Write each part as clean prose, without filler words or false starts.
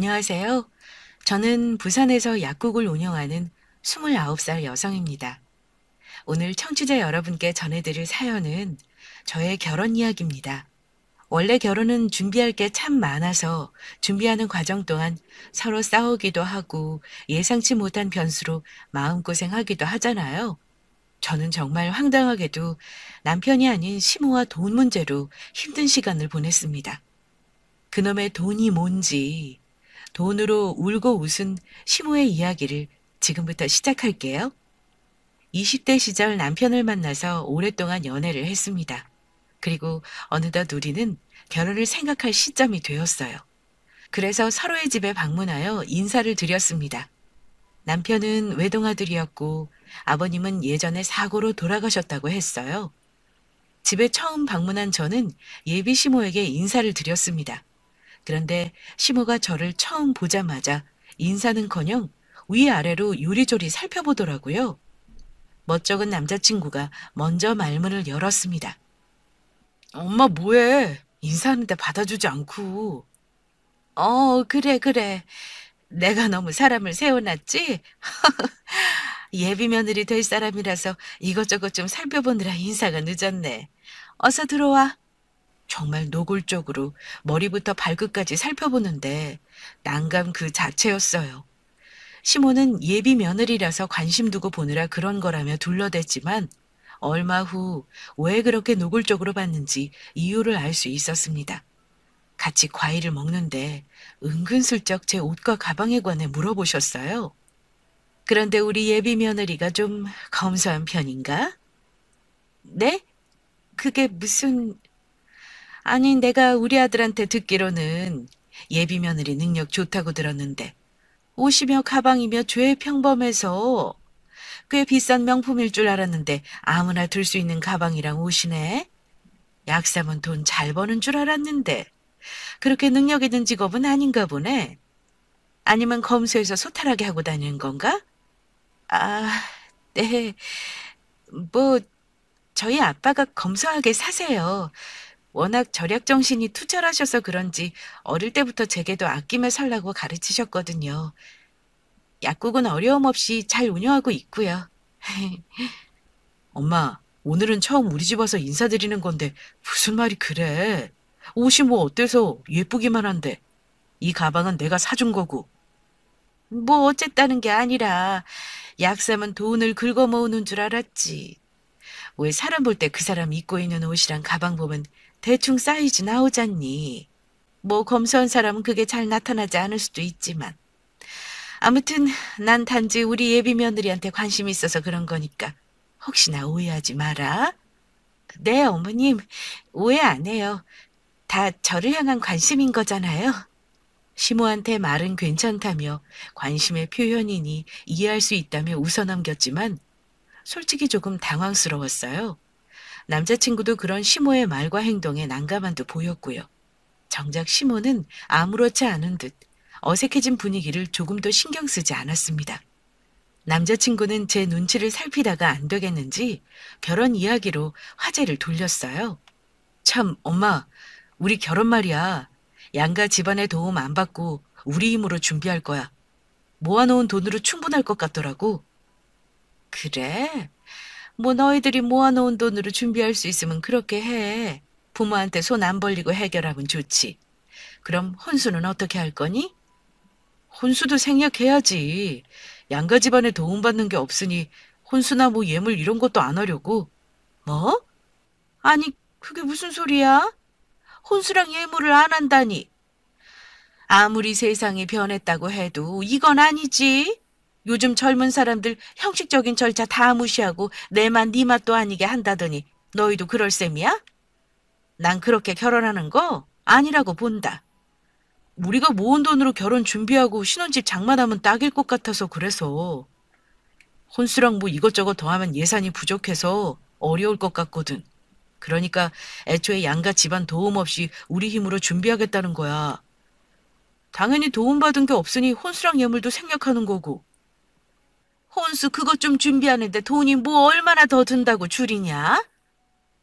안녕하세요. 저는 부산에서 약국을 운영하는 29살 여성입니다. 오늘 청취자 여러분께 전해드릴 사연은 저의 결혼 이야기입니다. 원래 결혼은 준비할 게 참 많아서 준비하는 과정 동안 서로 싸우기도 하고 예상치 못한 변수로 마음고생하기도 하잖아요. 저는 정말 황당하게도 남편이 아닌 시모와 돈 문제로 힘든 시간을 보냈습니다. 그놈의 돈이 뭔지, 돈으로 울고 웃은 시모의 이야기를 지금부터 시작할게요. 20대 시절 남편을 만나서 오랫동안 연애를 했습니다. 그리고 어느덧 우리는 결혼을 생각할 시점이 되었어요. 그래서 서로의 집에 방문하여 인사를 드렸습니다. 남편은 외동아들이었고 아버님은 예전에 사고로 돌아가셨다고 했어요. 집에 처음 방문한 저는 예비 시모에게 인사를 드렸습니다. 그런데 시모가 저를 처음 보자마자 인사는커녕 위아래로 요리조리 살펴보더라고요. 멋쩍은 남자친구가 먼저 말문을 열었습니다. 엄마 뭐해? 인사하는데 받아주지 않고. 그래, 그래. 내가 너무 사람을 세워놨지? 예비 며느리 될 사람이라서 이것저것 좀 살펴보느라 인사가 늦었네. 어서 들어와. 정말 노골적으로 머리부터 발끝까지 살펴보는데 난감 그 자체였어요. 시모는 예비 며느리라서 관심 두고 보느라 그런 거라며 둘러댔지만 얼마 후 왜 그렇게 노골적으로 봤는지 이유를 알 수 있었습니다. 같이 과일을 먹는데 은근슬쩍 제 옷과 가방에 관해 물어보셨어요. 그런데 우리 예비 며느리가 좀 검소한 편인가? 네? 그게 무슨... 아니, 내가 우리 아들한테 듣기로는 예비 며느리 능력 좋다고 들었는데 옷이며 가방이며 죄 평범해서 꽤 비싼 명품일 줄 알았는데 아무나 들 수 있는 가방이랑 옷이네. 약사면 돈 잘 버는 줄 알았는데 그렇게 능력 있는 직업은 아닌가 보네. 아니면 검소해서 소탈하게 하고 다니는 건가? 아, 네. 뭐 저희 아빠가 검소하게 사세요. 워낙 절약 정신이 투철하셔서 그런지 어릴 때부터 제게도 아끼며 살라고 가르치셨거든요. 약국은 어려움 없이 잘 운영하고 있고요. 엄마, 오늘은 처음 우리 집 와서 인사드리는 건데 무슨 말이 그래? 옷이 뭐 어때서 예쁘기만 한데. 이 가방은 내가 사준 거고. 뭐 어쨌다는 게 아니라 약사면 돈을 긁어 모으는 줄 알았지. 왜 사람 볼 때 그 사람 입고 있는 옷이랑 가방 보면 대충 사이즈 나오잖니. 뭐 검소한 사람은 그게 잘 나타나지 않을 수도 있지만. 아무튼 난 단지 우리 예비 며느리한테 관심이 있어서 그런 거니까 혹시나 오해하지 마라. 네, 어머님. 오해 안 해요. 다 저를 향한 관심인 거잖아요. 시모한테 말은 괜찮다며 관심의 표현이니 이해할 수 있다며 웃어넘겼지만 솔직히 조금 당황스러웠어요. 남자친구도 그런 시모의 말과 행동에 난감한 듯 보였고요. 정작 시모는 아무렇지 않은 듯 어색해진 분위기를 조금도 신경 쓰지 않았습니다. 남자친구는 제 눈치를 살피다가 안 되겠는지 결혼 이야기로 화제를 돌렸어요. 참, 엄마, 우리 결혼 말이야. 양가 집안의 도움 안 받고 우리 힘으로 준비할 거야. 모아놓은 돈으로 충분할 것 같더라고. 그래? 뭐 너희들이 모아놓은 돈으로 준비할 수 있으면 그렇게 해. 부모한테 손 안 벌리고 해결하면 좋지. 그럼 혼수는 어떻게 할 거니? 혼수도 생략해야지. 양가 집안에 도움받는 게 없으니 혼수나 뭐 예물 이런 것도 안 하려고. 뭐? 아니, 그게 무슨 소리야? 혼수랑 예물을 안 한다니. 아무리 세상이 변했다고 해도 이건 아니지. 요즘 젊은 사람들 형식적인 절차 다 무시하고 내 맛 네 맛도 아니게 한다더니 너희도 그럴 셈이야? 난 그렇게 결혼하는 거 아니라고 본다. 우리가 모은 돈으로 결혼 준비하고 신혼집 장만하면 딱일 것 같아서 그래서. 혼수랑 뭐 이것저것 더하면 예산이 부족해서 어려울 것 같거든. 그러니까 애초에 양가 집안 도움 없이 우리 힘으로 준비하겠다는 거야. 당연히 도움받은 게 없으니 혼수랑 예물도 생략하는 거고. 혼수 그것 좀 준비하는데 돈이 뭐 얼마나 더 든다고 줄이냐?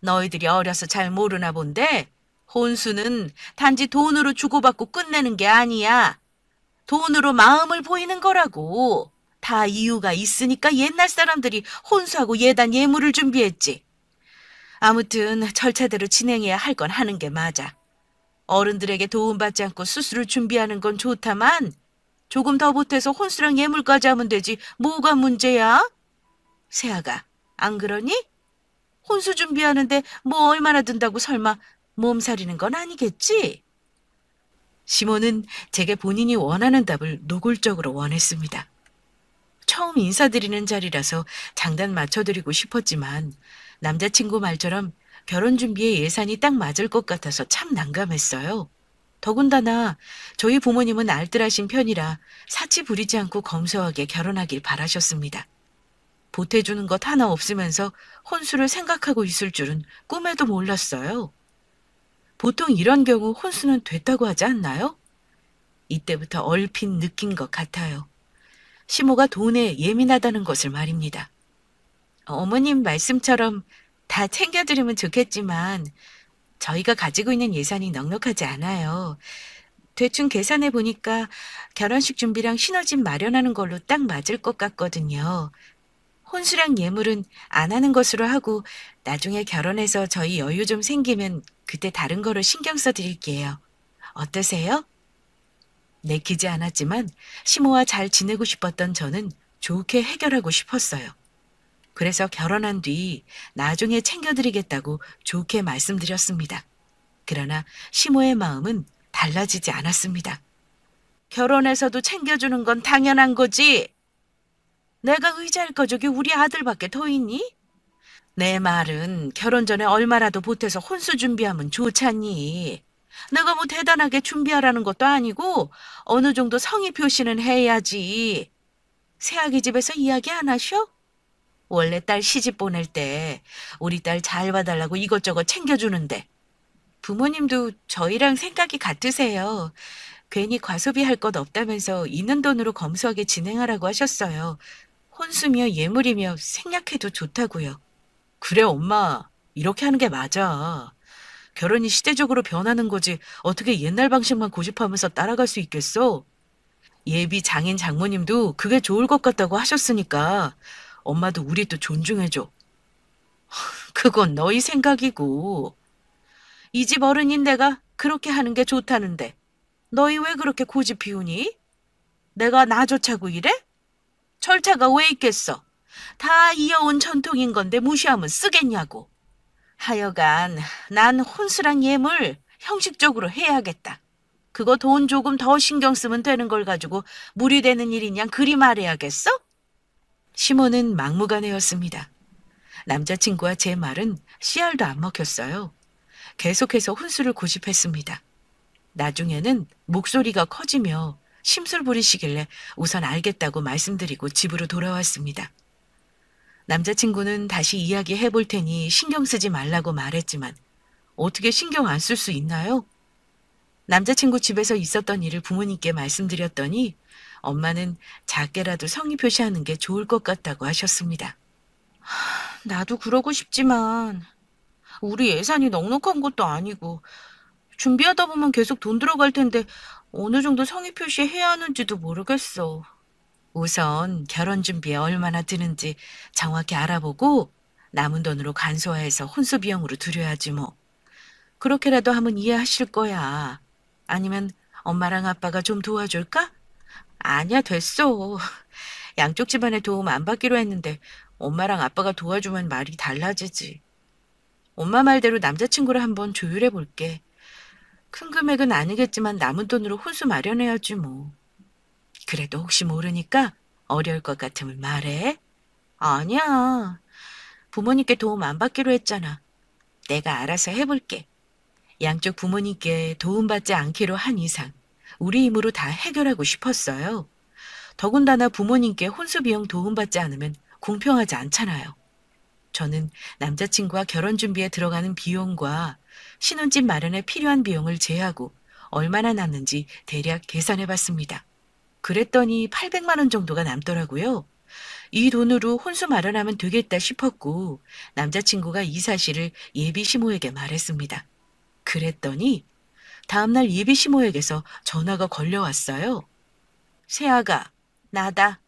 너희들이 어려서 잘 모르나 본데 혼수는 단지 돈으로 주고받고 끝내는 게 아니야. 돈으로 마음을 보이는 거라고. 다 이유가 있으니까 옛날 사람들이 혼수하고 예단 예물을 준비했지. 아무튼 절차대로 진행해야 할 건 하는 게 맞아. 어른들에게 도움받지 않고 수술을 준비하는 건 좋다만 조금 더 보태서 혼수랑 예물까지 하면 되지 뭐가 문제야? 세아가, 안 그러니? 혼수 준비하는데 뭐 얼마나 든다고 설마 몸살이는 건 아니겠지? 시몬은 제게 본인이 원하는 답을 노골적으로 원했습니다. 처음 인사드리는 자리라서 장단 맞춰드리고 싶었지만 남자친구 말처럼 결혼 준비에 예산이 딱 맞을 것 같아서 참 난감했어요. 더군다나 저희 부모님은 알뜰하신 편이라 사치 부리지 않고 검소하게 결혼하길 바라셨습니다. 보태주는 것 하나 없으면서 혼수를 생각하고 있을 줄은 꿈에도 몰랐어요. 보통 이런 경우 혼수는 됐다고 하지 않나요? 이때부터 얼핏 느낀 것 같아요. 시모가 돈에 예민하다는 것을 말입니다. 어머님 말씀처럼 다 챙겨드리면 좋겠지만 저희가 가지고 있는 예산이 넉넉하지 않아요. 대충 계산해 보니까 결혼식 준비랑 신혼집 마련하는 걸로 딱 맞을 것 같거든요. 혼수랑 예물은 안 하는 것으로 하고 나중에 결혼해서 저희 여유 좀 생기면 그때 다른 거로 신경 써 드릴게요. 어떠세요? 내키지 않았지만 시모와 잘 지내고 싶었던 저는 좋게 해결하고 싶었어요. 그래서 결혼한 뒤 나중에 챙겨드리겠다고 좋게 말씀드렸습니다. 그러나 시모의 마음은 달라지지 않았습니다. 결혼해서도 챙겨주는 건 당연한 거지. 내가 의지할 가족이 우리 아들밖에 더 있니? 내 말은 결혼 전에 얼마라도 보태서 혼수 준비하면 좋잖니. 내가 뭐 대단하게 준비하라는 것도 아니고 어느 정도 성의 표시는 해야지. 새아기 집에서 이야기 안 하셔? 원래 딸 시집 보낼 때 우리 딸 잘 봐달라고 이것저것 챙겨주는데 부모님도 저희랑 생각이 같으세요. 괜히 과소비할 것 없다면서 있는 돈으로 검소하게 진행하라고 하셨어요. 혼수며 예물이며 생략해도 좋다고요. 그래 엄마, 이렇게 하는 게 맞아. 결혼이 시대적으로 변하는 거지 어떻게 옛날 방식만 고집하면서 따라갈 수 있겠어? 예비 장인 장모님도 그게 좋을 것 같다고 하셨으니까 엄마도 우리 또 존중해줘. 그건 너희 생각이고. 이 집 어른인 내가 그렇게 하는 게 좋다는데 너희 왜 그렇게 고집 피우니? 내가 나조차고 이래? 절차가 왜 있겠어? 다 이어온 전통인 건데 무시하면 쓰겠냐고. 하여간 난 혼수랑 예물 형식적으로 해야겠다. 그거 돈 조금 더 신경 쓰면 되는 걸 가지고 무리 되는 일이냐 그리 말해야겠어? 시몬은 막무가내였습니다. 남자친구와 제 말은 씨알도 안 먹혔어요. 계속해서 혼수를 고집했습니다. 나중에는 목소리가 커지며 심술 부리시길래 우선 알겠다고 말씀드리고 집으로 돌아왔습니다. 남자친구는 다시 이야기해 볼 테니 신경 쓰지 말라고 말했지만 어떻게 신경 안 쓸 수 있나요? 남자친구 집에서 있었던 일을 부모님께 말씀드렸더니 엄마는 작게라도 성의 표시하는 게 좋을 것 같다고 하셨습니다. 나도 그러고 싶지만 우리 예산이 넉넉한 것도 아니고 준비하다 보면 계속 돈 들어갈 텐데 어느 정도 성의 표시해야 하는지도 모르겠어. 우선 결혼 준비에 얼마나 드는지 정확히 알아보고 남은 돈으로 간소화해서 혼수 비용으로 들여야지 뭐. 그렇게라도 하면 이해하실 거야. 아니면 엄마랑 아빠가 좀 도와줄까? 아니야, 됐어. 양쪽 집안의 도움 안 받기로 했는데 엄마랑 아빠가 도와주면 말이 달라지지. 엄마 말대로 남자친구를 한번 조율해 볼게. 큰 금액은 아니겠지만 남은 돈으로 혼수 마련해야지 뭐. 그래도 혹시 모르니까 어려울 것 같으면 말해. 아니야. 부모님께 도움 안 받기로 했잖아. 내가 알아서 해볼게. 양쪽 부모님께 도움받지 않기로 한 이상 우리 힘으로 다 해결하고 싶었어요. 더군다나 부모님께 혼수 비용 도움받지 않으면 공평하지 않잖아요. 저는 남자친구와 결혼 준비에 들어가는 비용과 신혼집 마련에 필요한 비용을 제하고 얼마나 남는지 대략 계산해 봤습니다. 그랬더니 800만 원 정도가 남더라고요. 이 돈으로 혼수 마련하면 되겠다 싶었고 남자친구가 이 사실을 예비 시모에게 말했습니다. 그랬더니 다음날 예비 시모에게서 전화가 걸려왔어요. 세아가, 나다.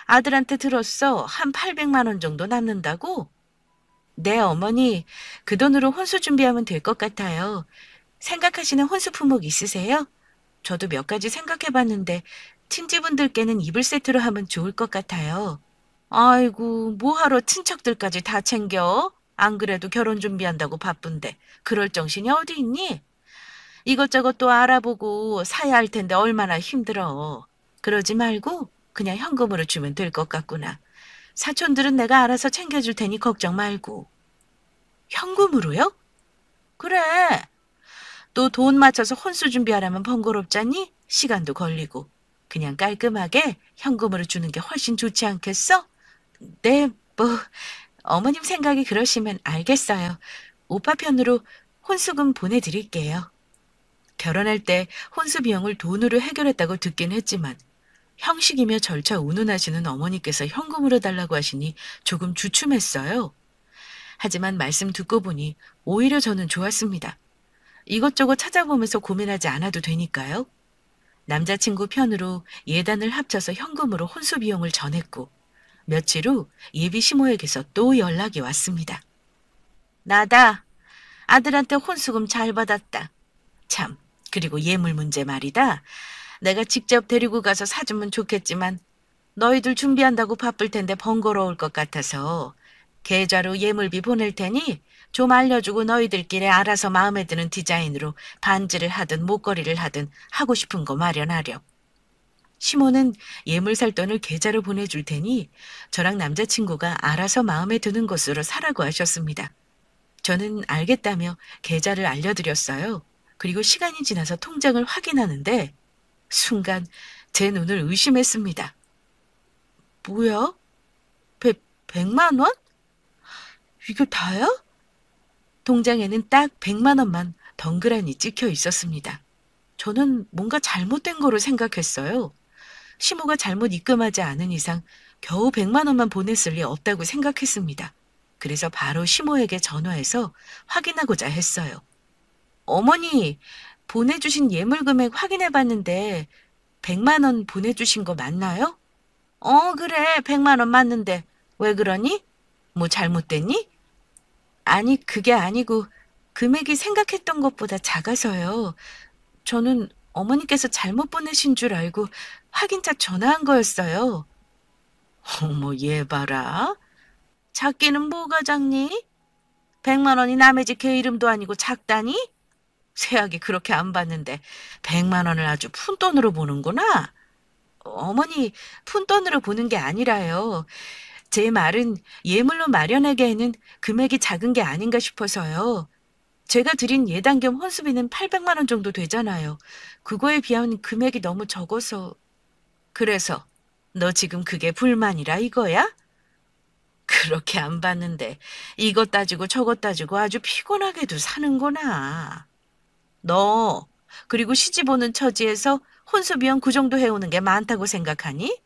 아들한테 들었어. 한 800만 원 정도 남는다고? 네, 어머니. 그 돈으로 혼수 준비하면 될 것 같아요. 생각하시는 혼수 품목 있으세요? 저도 몇 가지 생각해봤는데 친지분들께는 이불 세트로 하면 좋을 것 같아요. 아이고, 뭐하러 친척들까지 다 챙겨? 안 그래도 결혼 준비한다고 바쁜데 그럴 정신이 어디 있니? 이것저것 또 알아보고 사야 할 텐데 얼마나 힘들어. 그러지 말고 그냥 현금으로 주면 될 것 같구나. 사촌들은 내가 알아서 챙겨줄 테니 걱정 말고. 현금으로요? 그래. 또 돈 맞춰서 혼수 준비하려면 번거롭잖니? 시간도 걸리고. 그냥 깔끔하게 현금으로 주는 게 훨씬 좋지 않겠어? 네, 뭐, 어머님 생각이 그러시면 알겠어요. 오빠 편으로 혼수금 보내드릴게요. 결혼할 때 혼수 비용을 돈으로 해결했다고 듣긴 했지만 형식이며 절차 운운하시는 어머니께서 현금으로 달라고 하시니 조금 주춤했어요. 하지만 말씀 듣고 보니 오히려 저는 좋았습니다. 이것저것 찾아보면서 고민하지 않아도 되니까요. 남자친구 편으로 예단을 합쳐서 현금으로 혼수 비용을 전했고 며칠 후 예비 시모에게서 또 연락이 왔습니다. 나다. 아들한테 혼수금 잘 받았다. 참, 그리고 예물 문제 말이다. 내가 직접 데리고 가서 사주면 좋겠지만 너희들 준비한다고 바쁠 텐데 번거로울 것 같아서 계좌로 예물비 보낼 테니 좀 알려주고 너희들끼리 알아서 마음에 드는 디자인으로 반지를 하든 목걸이를 하든 하고 싶은 거 마련하렴. 시모는 예물 살 돈을 계좌로 보내줄 테니 저랑 남자친구가 알아서 마음에 드는 것으로 사라고 하셨습니다. 저는 알겠다며 계좌를 알려드렸어요. 그리고 시간이 지나서 통장을 확인하는데 순간 제 눈을 의심했습니다. 뭐야? 100만 원? 이게 다야? 통장에는 딱 100만 원만 덩그러니 찍혀 있었습니다. 저는 뭔가 잘못된 거로 생각했어요. 시모가 잘못 입금하지 않은 이상 겨우 100만 원만 보냈을 리 없다고 생각했습니다. 그래서 바로 시모에게 전화해서 확인하고자 했어요. 어머니, 보내주신 예물 금액 확인해 봤는데 100만 원 보내주신 거 맞나요? 그래. 100만 원 맞는데 왜 그러니? 뭐 잘못됐니? 아니, 그게 아니고 금액이 생각했던 것보다 작아서요. 저는 어머니께서 잘못 보내신 줄 알고 확인차 전화한 거였어요. 어머, 얘 봐라. 작기는 뭐가 작니? 100만 원이 남의 집 개 이름도 아니고 작다니? 세학이 그렇게 안 받는데 100만 원을 아주 푼돈으로 보는구나. 어머니, 푼돈으로 보는 게 아니라요. 제 말은 예물로 마련하기에는 금액이 작은 게 아닌가 싶어서요. 제가 드린 예단 겸 혼수비는 800만 원 정도 되잖아요. 그거에 비하면 금액이 너무 적어서. 그래서 너 지금 그게 불만이라 이거야? 그렇게 안 받는데 이것 따지고 저것 따지고 아주 피곤하게도 사는구나. 너 그리고 시집 오는 처지에서 혼수비용 그 정도 해오는 게 많다고 생각하니?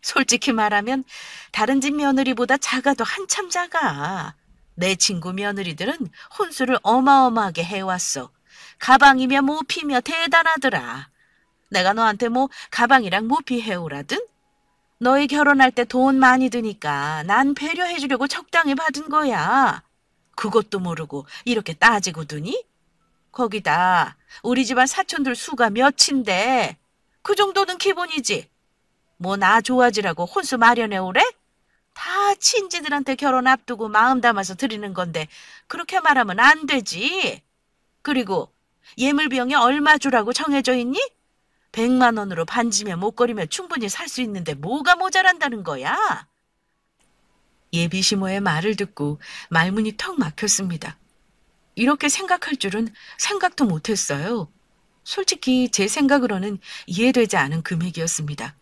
솔직히 말하면 다른 집 며느리보다 작아도 한참 작아. 내 친구 며느리들은 혼수를 어마어마하게 해왔어. 가방이며 모피며 대단하더라. 내가 너한테 뭐 가방이랑 모피 해오라든? 너희 결혼할 때 돈 많이 드니까 난 배려해주려고 적당히 받은 거야. 그것도 모르고 이렇게 따지고 두니? 거기다 우리 집안 사촌들 수가 몇인데 그 정도는 기본이지. 뭐 나 좋아지라고 혼수 마련해 오래? 다 친지들한테 결혼 앞두고 마음 담아서 드리는 건데 그렇게 말하면 안 되지. 그리고 예물 비용이 얼마 주라고 정해져 있니? 100만 원으로 반지며 목걸이며 충분히 살 수 있는데 뭐가 모자란다는 거야? 예비 시모의 말을 듣고 말문이 턱 막혔습니다. 이렇게 생각할 줄은 생각도 못했어요. 솔직히 제 생각으로는 이해되지 않은 금액이었습니다.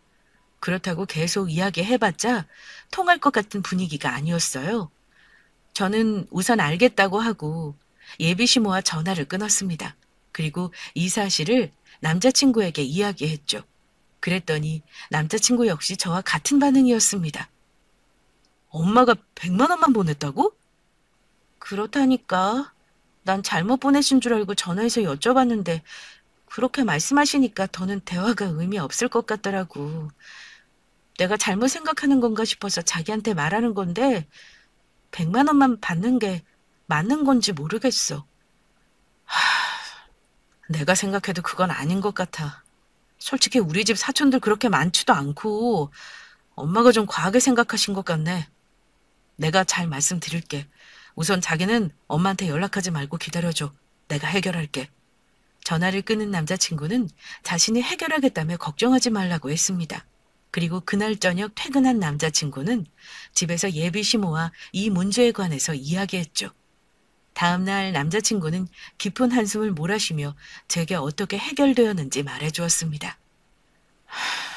그렇다고 계속 이야기해봤자 통할 것 같은 분위기가 아니었어요. 저는 우선 알겠다고 하고 예비 시모와 전화를 끊었습니다. 그리고 이 사실을 남자친구에게 이야기했죠. 그랬더니 남자친구 역시 저와 같은 반응이었습니다. 엄마가 100만 원만 보냈다고? 그렇다니까. 난 잘못 보내신 줄 알고 전화해서 여쭤봤는데 그렇게 말씀하시니까 더는 대화가 의미 없을 것 같더라고. 내가 잘못 생각하는 건가 싶어서 자기한테 말하는 건데 100만 원만 받는 게 맞는 건지 모르겠어. 내가 생각해도 그건 아닌 것 같아. 솔직히 우리 집 사촌들 그렇게 많지도 않고 엄마가 좀 과하게 생각하신 것 같네. 내가 잘 말씀드릴게. 우선 자기는 엄마한테 연락하지 말고 기다려줘. 내가 해결할게. 전화를 끊은 남자친구는 자신이 해결하겠다며 걱정하지 말라고 했습니다. 그리고 그날 저녁 퇴근한 남자친구는 집에서 예비 시모와 이 문제에 관해서 이야기했죠. 다음날 남자친구는 깊은 한숨을 몰아쉬며 제게 어떻게 해결되었는지 말해주었습니다.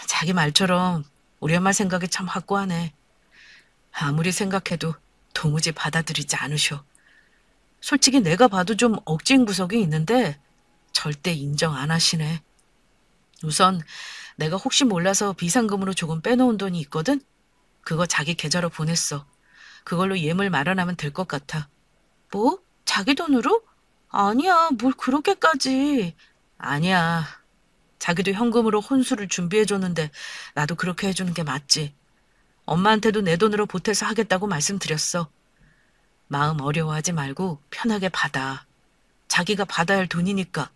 자기 말처럼 우리 엄마 생각이 참 확고하네. 아무리 생각해도 도무지 받아들이지 않으셔. 솔직히 내가 봐도 좀 억지인 구석이 있는데 절대 인정 안 하시네. 우선 내가 혹시 몰라서 비상금으로 조금 빼놓은 돈이 있거든? 그거 자기 계좌로 보냈어. 그걸로 예물 마련하면 될 것 같아. 뭐? 자기 돈으로? 아니야, 뭘 그렇게까지. 아니야. 자기도 현금으로 혼수를 준비해줬는데 나도 그렇게 해주는 게 맞지. 엄마한테도 내 돈으로 보태서 하겠다고 말씀드렸어. 마음 어려워하지 말고 편하게 받아. 자기가 받아야 할 돈이니까.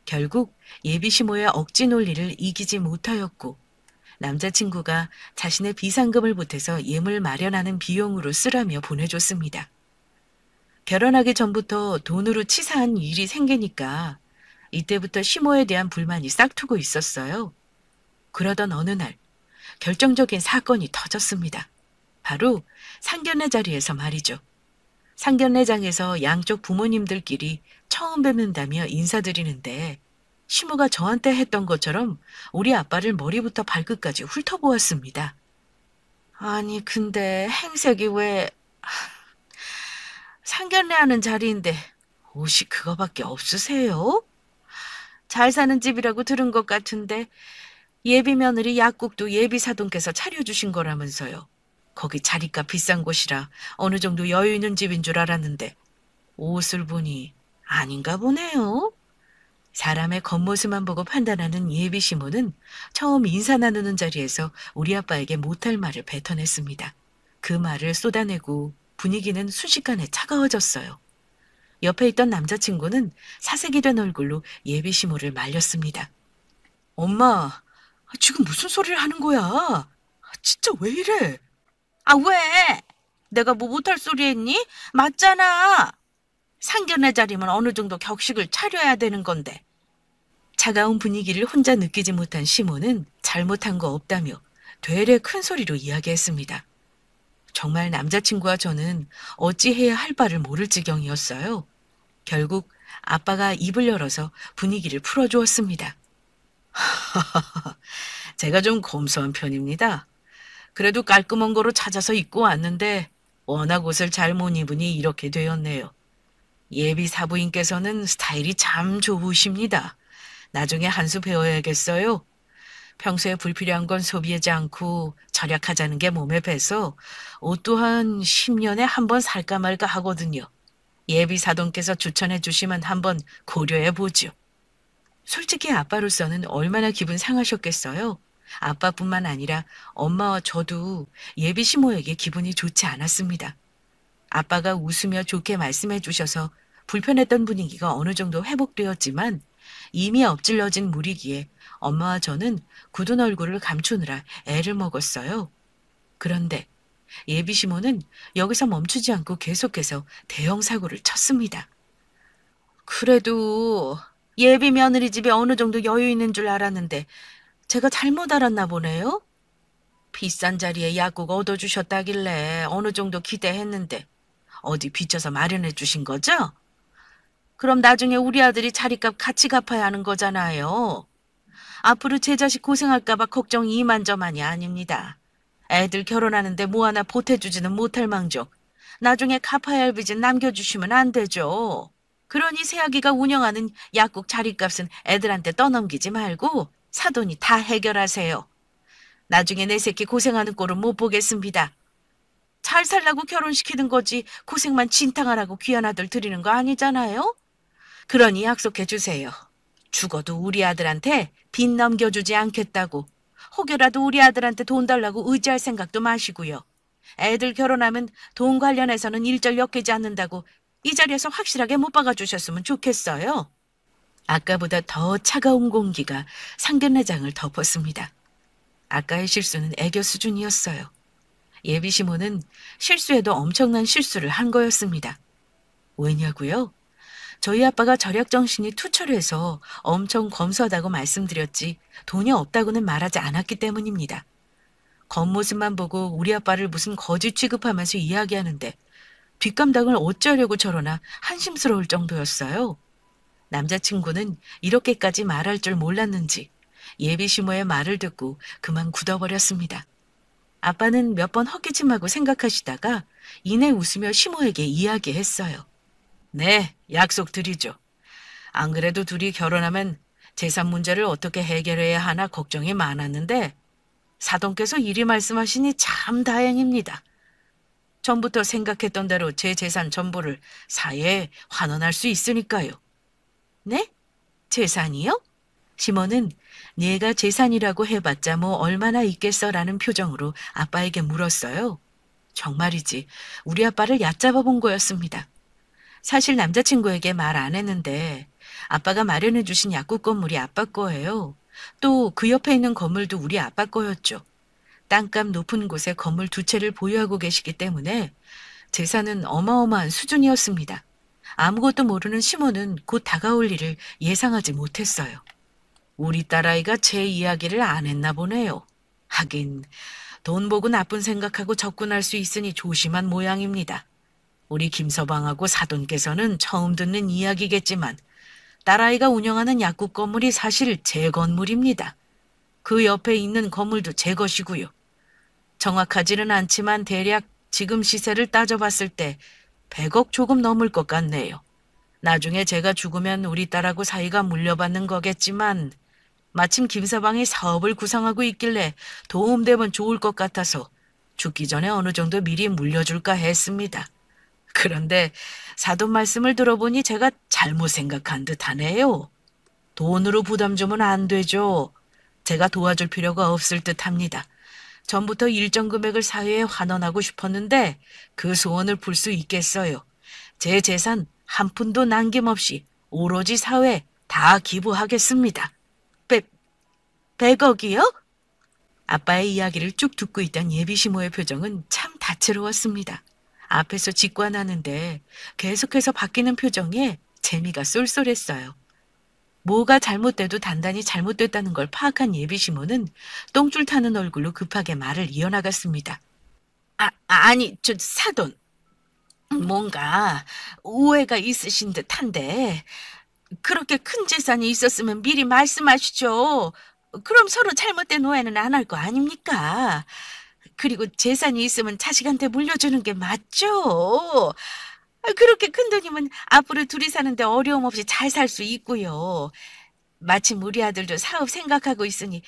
결국 예비 시모의 억지 논리를 이기지 못하였고 남자친구가 자신의 비상금을 보태서 예물 마련하는 비용으로 쓰라며 보내줬습니다. 결혼하기 전부터 돈으로 치사한 일이 생기니까 이때부터 시모에 대한 불만이 싹트고 있었어요. 그러던 어느 날 결정적인 사건이 터졌습니다. 바로 상견례 자리에서 말이죠. 상견례장에서 양쪽 부모님들끼리 처음 뵙는다며 인사드리는데 시모가 저한테 했던 것처럼 우리 아빠를 머리부터 발끝까지 훑어보았습니다. 아니 근데 행색이 왜 상견례하는 자리인데 옷이 그거밖에 없으세요? 잘 사는 집이라고 들은 것 같은데 예비 며느리 약국도 예비 사돈께서 차려주신 거라면서요. 거기 자리값 비싼 곳이라 어느 정도 여유 있는 집인 줄 알았는데 옷을 보니 아닌가 보네요. 사람의 겉모습만 보고 판단하는 예비 시모는 처음 인사 나누는 자리에서 우리 아빠에게 못할 말을 뱉어냈습니다. 그 말을 쏟아내고 분위기는 순식간에 차가워졌어요. 옆에 있던 남자친구는 사색이 된 얼굴로 예비 시모를 말렸습니다. 엄마, 지금 무슨 소리를 하는 거야? 진짜 왜 이래? 아, 왜? 내가 뭐 못할 소리 했니? 맞잖아. 상견례 자리면 어느 정도 격식을 차려야 되는 건데. 차가운 분위기를 혼자 느끼지 못한 시모는 잘못한 거 없다며 되레 큰 소리로 이야기했습니다. 정말 남자친구와 저는 어찌해야 할 바를 모를 지경이었어요. 결국 아빠가 입을 열어서 분위기를 풀어주었습니다. 제가 좀 검소한 편입니다. 그래도 깔끔한 거로 찾아서 입고 왔는데 워낙 옷을 잘 못 입으니 이렇게 되었네요. 예비 사부인께서는 스타일이 참 좋으십니다. 나중에 한 수 배워야겠어요. 평소에 불필요한 건 소비하지 않고 절약하자는 게 몸에 배서 옷 또한 10년에 한 번 살까 말까 하거든요. 예비 사돈께서 추천해 주시면 한번 고려해 보죠. 솔직히 아빠로서는 얼마나 기분 상하셨겠어요. 아빠뿐만 아니라 엄마와 저도 예비 시모에게 기분이 좋지 않았습니다. 아빠가 웃으며 좋게 말씀해 주셔서 불편했던 분위기가 어느 정도 회복되었지만 이미 엎질러진 물이기에 엄마와 저는 굳은 얼굴을 감추느라 애를 먹었어요. 그런데 예비 시모는 여기서 멈추지 않고 계속해서 대형 사고를 쳤습니다. 그래도 예비 며느리 집에 어느 정도 여유 있는 줄 알았는데 제가 잘못 알았나 보네요. 비싼 자리에 약국 얻어주셨다길래 어느 정도 기대했는데 어디 빚져서 마련해 주신 거죠? 그럼 나중에 우리 아들이 자리값 같이 갚아야 하는 거잖아요. 앞으로 제 자식 고생할까 봐 걱정이 이만저만이 아닙니다. 애들 결혼하는데 뭐 하나 보태주지는 못할 망정 나중에 갚아야 할 빚은 남겨주시면 안 되죠. 그러니 새아기가 운영하는 약국 자리값은 애들한테 떠넘기지 말고 사돈이 다 해결하세요. 나중에 내 새끼 고생하는 꼴은 못 보겠습니다. 잘 살라고 결혼시키는 거지 고생만 진탕하라고 귀한 아들 드리는 거 아니잖아요? 그러니 약속해 주세요. 죽어도 우리 아들한테 빚 넘겨주지 않겠다고. 혹여라도 우리 아들한테 돈 달라고 의지할 생각도 마시고요. 애들 결혼하면 돈 관련해서는 일절 엮이지 않는다고 이 자리에서 확실하게 못 박아주셨으면 좋겠어요. 아까보다 더 차가운 공기가 상견례장을 덮었습니다. 아까의 실수는 애교 수준이었어요. 예비 시모는 실수에도 엄청난 실수를 한 거였습니다. 왜냐고요? 저희 아빠가 절약정신이 투철해서 엄청 검소하다고 말씀드렸지 돈이 없다고는 말하지 않았기 때문입니다. 겉모습만 보고 우리 아빠를 무슨 거지 취급하면서 이야기하는데 뒷감당을 어쩌려고 저러나 한심스러울 정도였어요. 남자친구는 이렇게까지 말할 줄 몰랐는지 예비 시모의 말을 듣고 그만 굳어버렸습니다. 아빠는 몇 번 헛기침하고 생각하시다가 이내 웃으며 시모에게 이야기했어요. 네, 약속 드리죠. 안 그래도 둘이 결혼하면 재산 문제를 어떻게 해결해야 하나 걱정이 많았는데 사돈께서 이리 말씀하시니 참 다행입니다. 전부터 생각했던 대로 제 재산 전부를 사회에 환원할 수 있으니까요. 네? 재산이요? 시몬은 내가 재산이라고 해봤자 뭐 얼마나 있겠어라는 표정으로 아빠에게 물었어요. 정말이지 우리 아빠를 얕잡아 본 거였습니다. 사실 남자친구에게 말 안 했는데 아빠가 마련해 주신 약국 건물이 아빠 거예요. 또 그 옆에 있는 건물도 우리 아빠 거였죠. 땅값 높은 곳에 건물 두 채를 보유하고 계시기 때문에 재산은 어마어마한 수준이었습니다. 아무것도 모르는 시몬은 곧 다가올 일을 예상하지 못했어요. 우리 딸아이가 제 이야기를 안 했나 보네요. 하긴 돈 보고 나쁜 생각하고 접근할 수 있으니 조심한 모양입니다. 우리 김서방하고 사돈께서는 처음 듣는 이야기겠지만 딸아이가 운영하는 약국 건물이 사실 제 건물입니다. 그 옆에 있는 건물도 제 것이고요. 정확하지는 않지만 대략 지금 시세를 따져봤을 때 100억 조금 넘을 것 같네요. 나중에 제가 죽으면 우리 딸하고 사이가 물려받는 거겠지만 마침 김서방이 사업을 구상하고 있길래 도움되면 좋을 것 같아서 죽기 전에 어느 정도 미리 물려줄까 했습니다. 그런데 사돈 말씀을 들어보니 제가 잘못 생각한 듯하네요. 돈으로 부담 주면 안 되죠. 제가 도와줄 필요가 없을 듯합니다. 전부터 일정 금액을 사회에 환원하고 싶었는데 그 소원을 풀 수 있겠어요. 제 재산 한 푼도 남김없이 오로지 사회에 다 기부하겠습니다. 100억이요? 아빠의 이야기를 쭉 듣고 있던 예비시모의 표정은 참 다채로웠습니다. 앞에서 직관하는데 계속해서 바뀌는 표정에 재미가 쏠쏠했어요. 뭐가 잘못돼도 단단히 잘못됐다는 걸 파악한 예비시모는 똥줄 타는 얼굴로 급하게 말을 이어나갔습니다. 아니, 저 사돈. 뭔가 오해가 있으신 듯한데 그렇게 큰 재산이 있었으면 미리 말씀하시죠. 그럼 서로 잘못된 오해는 안 할 거 아닙니까? 그리고 재산이 있으면 자식한테 물려주는 게 맞죠? 그렇게 큰 돈이면 앞으로 둘이 사는데 어려움 없이 잘 살 수 있고요. 마침 우리 아들도 사업 생각하고 있으니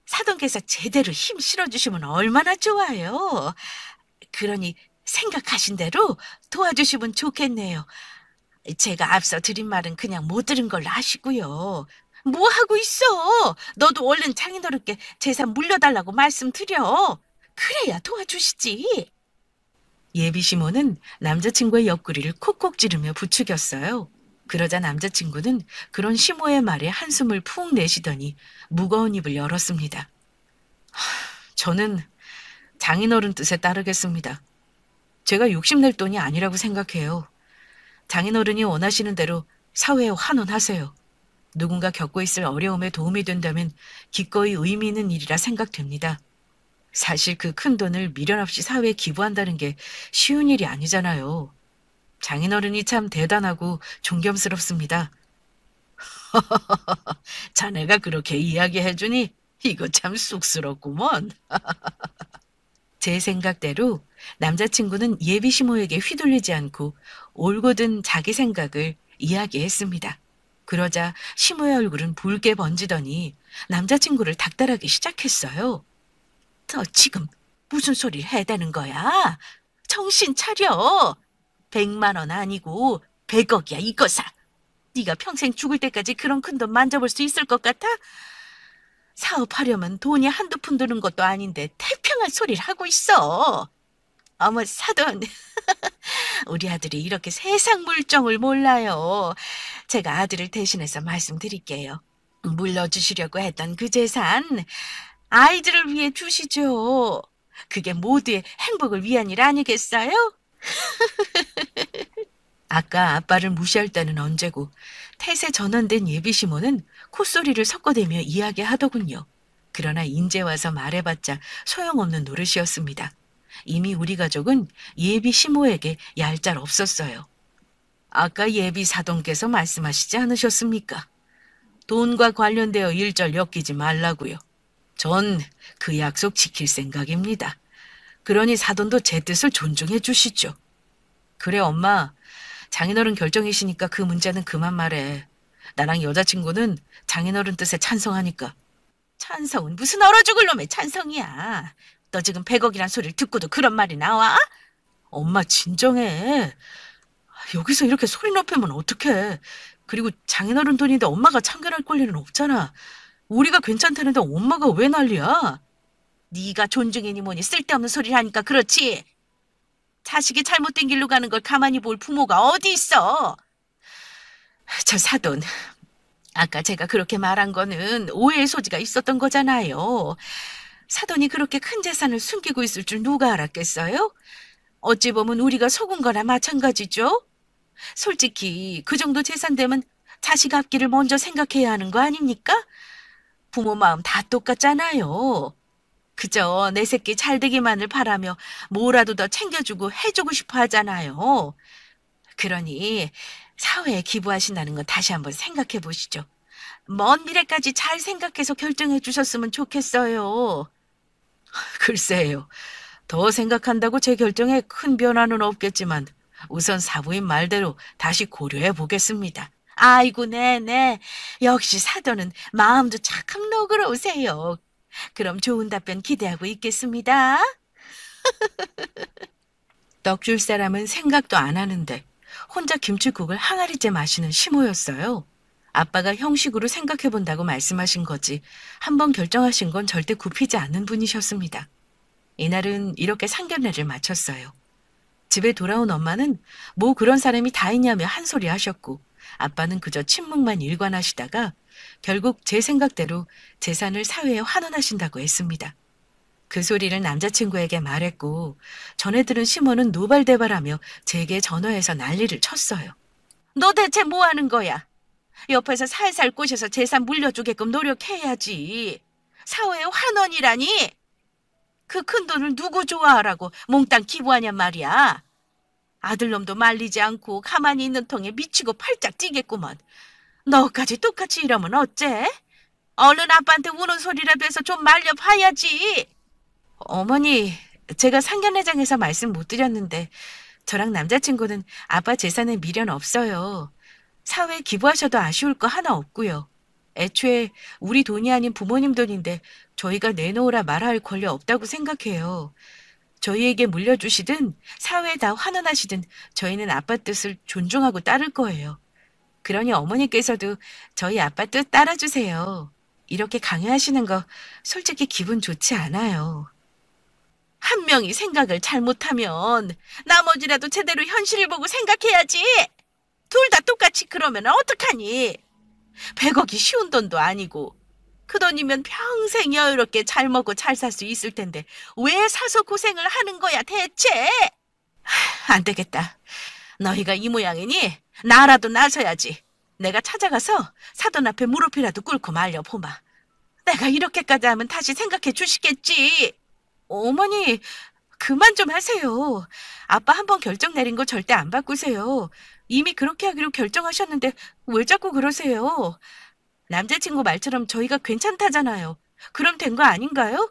사돈께서 제대로 힘 실어주시면 얼마나 좋아요. 그러니 생각하신 대로 도와주시면 좋겠네요. 제가 앞서 드린 말은 그냥 못 들은 걸로 하시고요. 뭐 하고 있어? 너도 얼른 장인어른께 재산 물려달라고 말씀드려. 그래야 도와주시지. 예비시모는 남자친구의 옆구리를 콕콕 찌르며 부추겼어요. 그러자 남자친구는 그런 시모의 말에 한숨을 푹 내쉬더니 무거운 입을 열었습니다. 저는 장인어른 뜻에 따르겠습니다. 제가 욕심낼 돈이 아니라고 생각해요. 장인어른이 원하시는 대로 사회에 환원하세요. 누군가 겪고 있을 어려움에 도움이 된다면 기꺼이 의미 있는 일이라 생각됩니다. 사실 그 큰 돈을 미련 없이 사회에 기부한다는 게 쉬운 일이 아니잖아요. 장인어른이 참 대단하고 존경스럽습니다. 자네가 그렇게 이야기해주니 이거 참 쑥스럽구먼. 제 생각대로 남자친구는 예비시모에게 휘둘리지 않고 올곧은 자기 생각을 이야기했습니다. 그러자 시모의 얼굴은 붉게 번지더니 남자친구를 닥달하기 시작했어요. 너 지금 무슨 소리를 해대는 거야? 정신 차려. 100만 원 아니고 100억이야 이거사. 네가 평생 죽을 때까지 그런 큰 돈 만져볼 수 있을 것 같아? 사업하려면 돈이 한두 푼 드는 것도 아닌데 태평한 소리를 하고 있어. 어머, 사돈, 우리 아들이 이렇게 세상 물정을 몰라요. 제가 아들을 대신해서 말씀드릴게요. 물려주시려고 했던 그 재산, 아이들을 위해 주시죠. 그게 모두의 행복을 위한 일 아니겠어요? 아까 아빠를 무시할 때는 언제고 태세 전환된 예비시모는 콧소리를 섞어대며 이야기하더군요. 그러나 인제 와서 말해봤자 소용없는 노릇이었습니다. 이미 우리 가족은 예비시모에게 얄짤 없었어요. 아까 예비 사돈께서 말씀하시지 않으셨습니까? 돈과 관련되어 일절 엮이지 말라고요. 전 그 약속 지킬 생각입니다. 그러니 사돈도 제 뜻을 존중해 주시죠. 그래, 엄마. 장인어른 결정이시니까 그 문제는 그만 말해. 나랑 여자친구는 장인어른 뜻에 찬성하니까. 찬성은 무슨 얼어 죽을 놈의 찬성이야. 너 지금 100억이란 소리를 듣고도 그런 말이 나와? 엄마 진정해. 여기서 이렇게 소리 높이면 어떡해. 그리고 장인어른 돈인데 엄마가 참견할 권리는 없잖아. 우리가 괜찮다는데 엄마가 왜 난리야? 네가 존중이니 뭐니 쓸데없는 소리를 하니까 그렇지. 자식이 잘못된 길로 가는 걸 가만히 볼 부모가 어디 있어? 저 사돈, 아까 제가 그렇게 말한 거는 오해의 소지가 있었던 거잖아요. 사돈이 그렇게 큰 재산을 숨기고 있을 줄 누가 알았겠어요? 어찌 보면 우리가 속은 거나 마찬가지죠? 솔직히 그 정도 재산 되면 자식 앞길을 먼저 생각해야 하는 거 아닙니까? 부모 마음 다 똑같잖아요. 그저 내 새끼 잘 되기만을 바라며 뭐라도 더 챙겨주고 해주고 싶어 하잖아요. 그러니 사회에 기부하신다는 건 다시 한번 생각해 보시죠. 먼 미래까지 잘 생각해서 결정해 주셨으면 좋겠어요. 글쎄요. 더 생각한다고 제 결정에 큰 변화는 없겠지만 우선 사부인 말대로 다시 고려해 보겠습니다. 아이고, 네네. 역시 사돈은 마음도 참 너그러우세요. 그럼 좋은 답변 기대하고 있겠습니다. 떡 줄 사람은 생각도 안 하는데 혼자 김치국을 항아리째 마시는 시모였어요. 아빠가 형식으로 생각해 본다고 말씀하신 거지 한번 결정하신 건 절대 굽히지 않는 분이셨습니다. 이날은 이렇게 상견례를 마쳤어요. 집에 돌아온 엄마는 뭐 그런 사람이 다 있냐며 한 소리 하셨고 아빠는 그저 침묵만 일관하시다가 결국 제 생각대로 재산을 사회에 환원하신다고 했습니다. 그 소리를 남자친구에게 말했고 전에 들은 시모는 노발대발하며 제게 전화해서 난리를 쳤어요. 너 대체 뭐 하는 거야? 옆에서 살살 꼬셔서 재산 물려주게끔 노력해야지. 사회의 환원이라니? 그 큰 돈을 누구 좋아하라고 몽땅 기부하냔 말이야. 아들놈도 말리지 않고 가만히 있는 통에 미치고 팔짝 뛰겠구먼. 너까지 똑같이 이러면 어째? 얼른 아빠한테 우는 소리라도 해서 좀 말려봐야지. 어머니, 제가 상견례장에서 말씀 못 드렸는데 저랑 남자친구는 아빠 재산에 미련 없어요. 사회에 기부하셔도 아쉬울 거 하나 없고요. 애초에 우리 돈이 아닌 부모님 돈인데 저희가 내놓으라 말할 권리 없다고 생각해요. 저희에게 물려주시든 사회에다 환원하시든 저희는 아빠 뜻을 존중하고 따를 거예요. 그러니 어머니께서도 저희 아빠 뜻 따라주세요. 이렇게 강요하시는 거 솔직히 기분 좋지 않아요. 한 명이 생각을 잘못하면 나머지라도 제대로 현실을 보고 생각해야지. 둘 다 똑같이 그러면 어떡하니? 100억이 쉬운 돈도 아니고 그 돈이면 평생 여유롭게 잘 먹고 잘 살 수 있을 텐데 왜 사서 고생을 하는 거야 대체? 안 되겠다. 너희가 이 모양이니 나라도 나서야지. 내가 찾아가서 사돈 앞에 무릎이라도 꿇고 말려보마. 내가 이렇게까지 하면 다시 생각해 주시겠지. 어머니, 그만 좀 하세요. 아빠 한 번 결정 내린 거 절대 안 바꾸세요. 이미 그렇게 하기로 결정하셨는데 왜 자꾸 그러세요? 남자친구 말처럼 저희가 괜찮다잖아요. 그럼 된 거 아닌가요?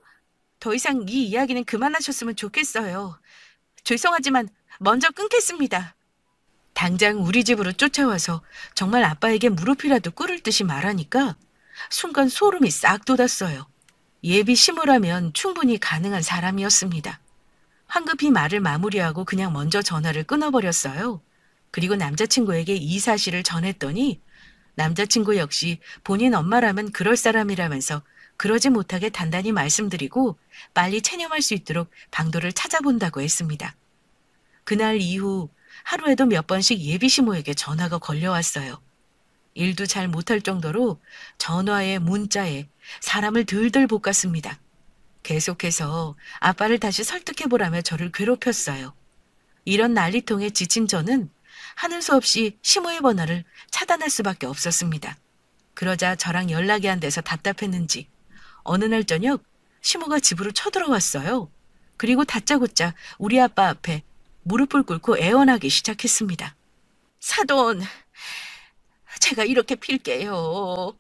더 이상 이 이야기는 그만하셨으면 좋겠어요. 죄송하지만 먼저 끊겠습니다. 당장 우리 집으로 쫓아와서 정말 아빠에게 무릎이라도 꿇을 듯이 말하니까 순간 소름이 싹 돋았어요. 예비 시모라면 충분히 가능한 사람이었습니다. 황급히 말을 마무리하고 그냥 먼저 전화를 끊어버렸어요. 그리고 남자친구에게 이 사실을 전했더니 남자친구 역시 본인 엄마라면 그럴 사람이라면서 그러지 못하게 단단히 말씀드리고 빨리 체념할 수 있도록 방도를 찾아본다고 했습니다. 그날 이후 하루에도 몇 번씩 예비 시모에게 전화가 걸려왔어요. 일도 잘 못할 정도로 전화에 문자에 사람을 들들 볶았습니다. 계속해서 아빠를 다시 설득해보라며 저를 괴롭혔어요. 이런 난리통에 지친 저는 하는 수 없이 시모의 번호를 차단할 수밖에 없었습니다. 그러자 저랑 연락이 안 돼서 답답했는지 어느 날 저녁 시모가 집으로 쳐들어왔어요. 그리고 다짜고짜 우리 아빠 앞에 무릎을 꿇고 애원하기 시작했습니다. 사돈, 제가 이렇게 빌게요.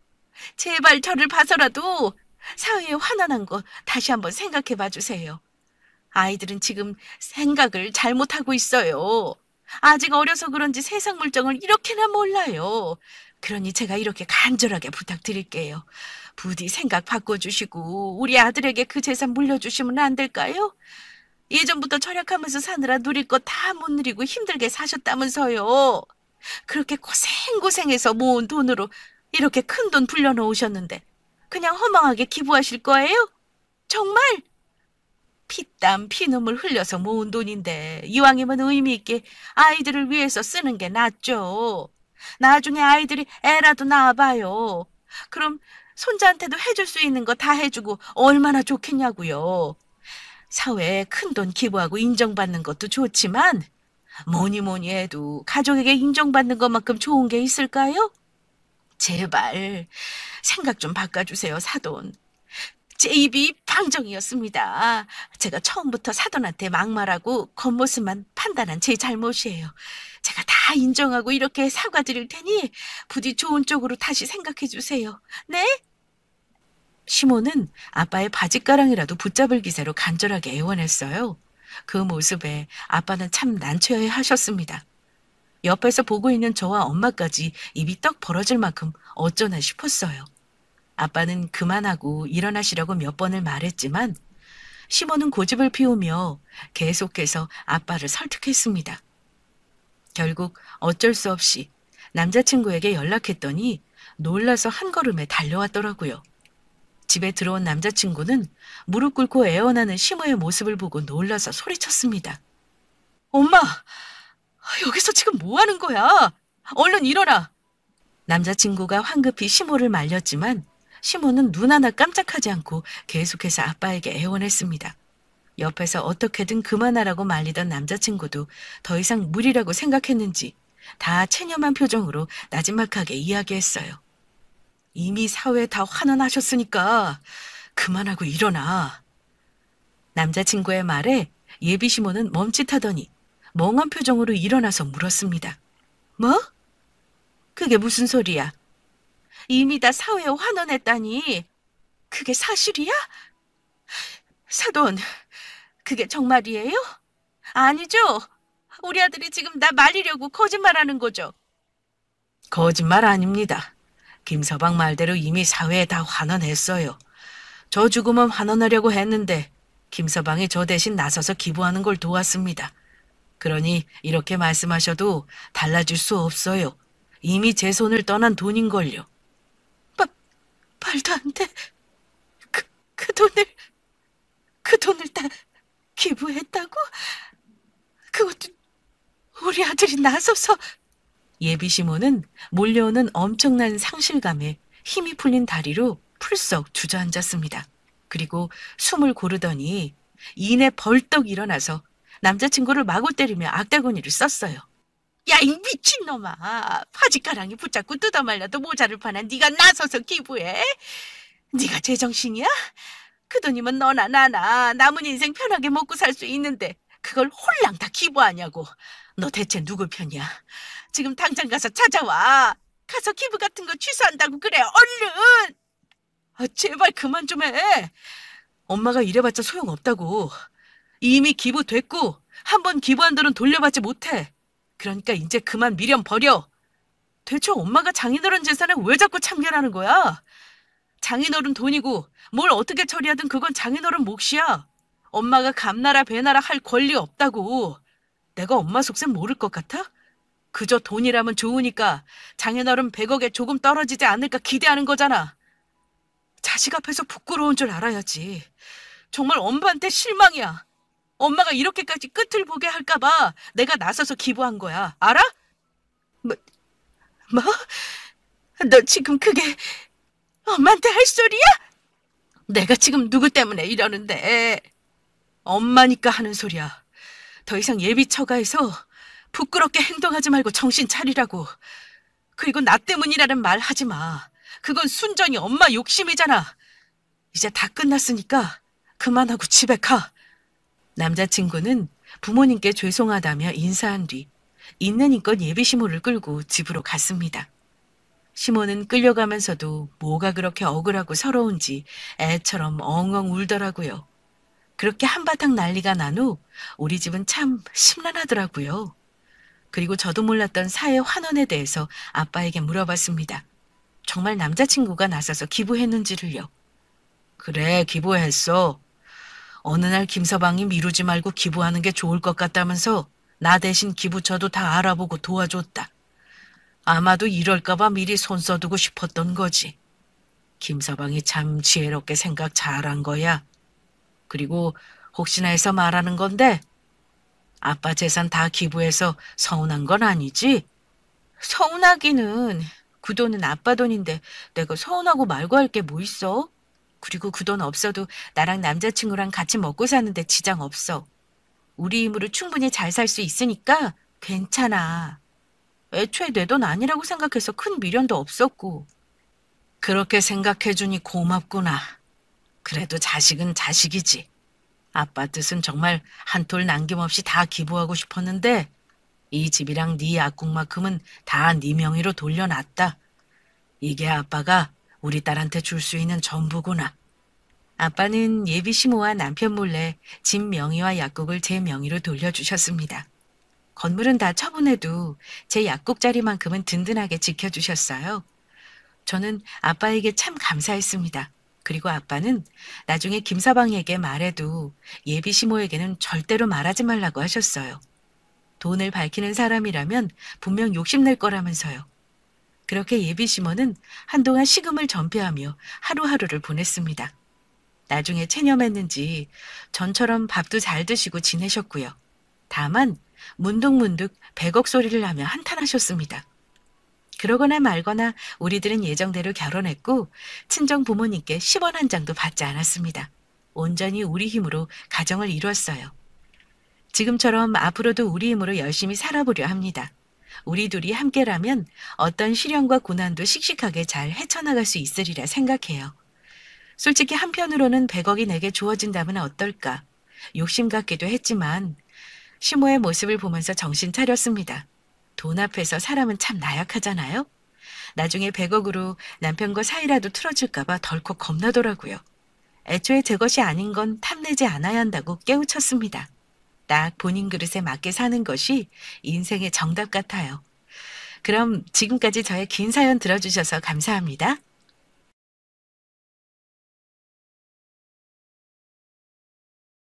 제발 저를 봐서라도 사회에 환원한 거 다시 한번 생각해 봐 주세요. 아이들은 지금 생각을 잘못하고 있어요. 아직 어려서 그런지 세상 물정을 이렇게나 몰라요. 그러니 제가 이렇게 간절하게 부탁드릴게요. 부디 생각 바꿔주시고 우리 아들에게 그 재산 물려주시면 안 될까요? 예전부터 절약하면서 사느라 누릴 거 다 못 누리고 힘들게 사셨다면서요. 그렇게 고생고생해서 모은 돈으로 이렇게 큰 돈 불려놓으셨는데 그냥 허망하게 기부하실 거예요? 정말? 피땀 피눈물 흘려서 모은 돈인데 이왕이면 의미 있게 아이들을 위해서 쓰는 게 낫죠. 나중에 아이들이 애라도 낳아봐요. 그럼 손자한테도 해줄 수 있는 거 다 해주고 얼마나 좋겠냐고요. 사회에 큰돈 기부하고 인정받는 것도 좋지만 뭐니 뭐니 해도 가족에게 인정받는 것만큼 좋은 게 있을까요? 제발 생각 좀 바꿔주세요, 사돈. 제 입이 방정이었습니다. 제가 처음부터 사돈한테 막말하고 겉모습만 판단한 제 잘못이에요. 제가 다 인정하고 이렇게 사과드릴 테니 부디 좋은 쪽으로 다시 생각해 주세요. 네? 시모는 아빠의 바짓가랑이라도 붙잡을 기세로 간절하게 애원했어요. 그 모습에 아빠는 참 난처해 하셨습니다. 옆에서 보고 있는 저와 엄마까지 입이 떡 벌어질 만큼 어쩌나 싶었어요. 아빠는 그만하고 일어나시려고 몇 번을 말했지만 시모는 고집을 피우며 계속해서 아빠를 설득했습니다. 결국 어쩔 수 없이 남자친구에게 연락했더니 놀라서 한 걸음에 달려왔더라고요. 집에 들어온 남자친구는 무릎 꿇고 애원하는 시모의 모습을 보고 놀라서 소리쳤습니다. 엄마, 여기서 지금 뭐 하는 거야? 얼른 일어나! 남자친구가 황급히 시모를 말렸지만 시모는 눈 하나 깜짝하지 않고 계속해서 아빠에게 애원했습니다. 옆에서 어떻게든 그만하라고 말리던 남자친구도 더 이상 무리라고 생각했는지 다 체념한 표정으로 나지막하게 이야기했어요. 이미 사회에 다 환원하셨으니까 그만하고 일어나. 남자친구의 말에 예비 시모는 멈칫하더니 멍한 표정으로 일어나서 물었습니다. 뭐? 그게 무슨 소리야? 이미 다 사회에 환원했다니 그게 사실이야? 사돈, 그게 정말이에요? 아니죠? 우리 아들이 지금 나 말리려고 거짓말하는 거죠? 거짓말 아닙니다. 김서방 말대로 이미 사회에 다 환원했어요. 저 죽으면 환원하려고 했는데 김서방이 저 대신 나서서 기부하는 걸 도왔습니다. 그러니 이렇게 말씀하셔도 달라질 수 없어요. 이미 제 손을 떠난 돈인걸요. 말도 안 돼. 그 돈을 다 기부했다고? 그것도 우리 아들이 나서서. 예비 시모는 몰려오는 엄청난 상실감에 힘이 풀린 다리로 풀썩 주저앉았습니다. 그리고 숨을 고르더니 이내 벌떡 일어나서 남자친구를 마구 때리며 악다구니를 썼어요. 야, 이 미친놈아. 바짓가랑이 붙잡고 뜯어말려도 모자를 파는 네가 나서서 기부해? 네가 제정신이야? 그 돈이면 너나 나나 남은 인생 편하게 먹고 살 수 있는데 그걸 홀랑 다 기부하냐고. 너 대체 누구 편이야? 지금 당장 가서 찾아와. 가서 기부 같은 거 취소한다고 그래. 얼른. 제발 그만 좀 해. 엄마가 이래봤자 소용없다고. 이미 기부됐고 한 번 기부한 돈은 돌려받지 못해. 그러니까 이제 그만 미련 버려. 대체 엄마가 장인어른 재산에 왜 자꾸 참견하는 거야? 장인어른 돈이고 뭘 어떻게 처리하든 그건 장인어른 몫이야. 엄마가 감나라 배나라 할 권리 없다고. 내가 엄마 속셈 모를 것 같아? 그저 돈이라면 좋으니까 장인어른 100억에 조금 떨어지지 않을까 기대하는 거잖아. 자식 앞에서 부끄러운 줄 알아야지. 정말 엄마한테 실망이야. 엄마가 이렇게까지 끝을 보게 할까 봐 내가 나서서 기부한 거야. 알아? 뭐? 뭐? 너 지금 그게 엄마한테 할 소리야? 내가 지금 누구 때문에 이러는데. 엄마니까 하는 소리야. 더 이상 예비 처가에서 부끄럽게 행동하지 말고 정신 차리라고. 그리고 나 때문이라는 말 하지 마. 그건 순전히 엄마 욕심이잖아. 이제 다 끝났으니까 그만하고 집에 가. 남자친구는 부모님께 죄송하다며 인사한 뒤 있는 힘껏 예비 시모를 끌고 집으로 갔습니다. 시모는 끌려가면서도 뭐가 그렇게 억울하고 서러운지 애처럼 엉엉 울더라고요. 그렇게 한바탕 난리가 난 후 우리 집은 참 심란하더라고요. 그리고 저도 몰랐던 사회 환원에 대해서 아빠에게 물어봤습니다. 정말 남자친구가 나서서 기부했는지를요. 그래, 기부했어. 어느 날 김서방이 미루지 말고 기부하는 게 좋을 것 같다면서 나 대신 기부처도 다 알아보고 도와줬다. 아마도 이럴까봐 미리 손 써두고 싶었던 거지. 김서방이 참 지혜롭게 생각 잘한 거야. 그리고 혹시나 해서 말하는 건데 아빠 재산 다 기부해서 서운한 건 아니지? 서운하기는 그 돈은 아빠 돈인데 내가 서운하고 말고 할 게 뭐 있어? 그리고 그 돈 없어도 나랑 남자친구랑 같이 먹고 사는데 지장 없어. 우리 힘으로 충분히 잘 살 수 있으니까 괜찮아. 애초에 내 돈 아니라고 생각해서 큰 미련도 없었고. 그렇게 생각해주니 고맙구나. 그래도 자식은 자식이지. 아빠 뜻은 정말 한 톨 남김없이 다 기부하고 싶었는데 이 집이랑 네 약국만큼은 다 네 명의로 돌려놨다. 이게 아빠가 우리 딸한테 줄 수 있는 전부구나. 아빠는 예비 시모와 남편 몰래 집 명의와 약국을 제 명의로 돌려주셨습니다. 건물은 다 처분해도 제 약국 자리만큼은 든든하게 지켜주셨어요. 저는 아빠에게 참 감사했습니다. 그리고 아빠는 나중에 김서방에게 말해도 예비 시모에게는 절대로 말하지 말라고 하셨어요. 돈을 밝히는 사람이라면 분명 욕심낼 거라면서요. 그렇게 예비 시모는 한동안 식음을 전폐하며 하루하루를 보냈습니다. 나중에 체념했는지 전처럼 밥도 잘 드시고 지내셨고요. 다만 문득문득 100억 소리를 하며 한탄하셨습니다. 그러거나 말거나 우리들은 예정대로 결혼했고 친정 부모님께 10원 한 장도 받지 않았습니다. 온전히 우리 힘으로 가정을 이루었어요. 지금처럼 앞으로도 우리 힘으로 열심히 살아보려 합니다. 우리 둘이 함께라면 어떤 시련과 고난도 씩씩하게 잘 헤쳐나갈 수 있으리라 생각해요. 솔직히 한편으로는 100억이 내게 주어진다면 어떨까? 욕심 같기도 했지만 시모의 모습을 보면서 정신 차렸습니다. 돈 앞에서 사람은 참 나약하잖아요. 나중에 100억으로 남편과 사이라도 틀어질까 봐 덜컥 겁나더라고요. 애초에 제 것이 아닌 건 탐내지 않아야 한다고 깨우쳤습니다. 딱 본인 그릇에 맞게 사는 것이 인생의 정답 같아요. 그럼 지금까지 저의 긴 사연 들어주셔서 감사합니다.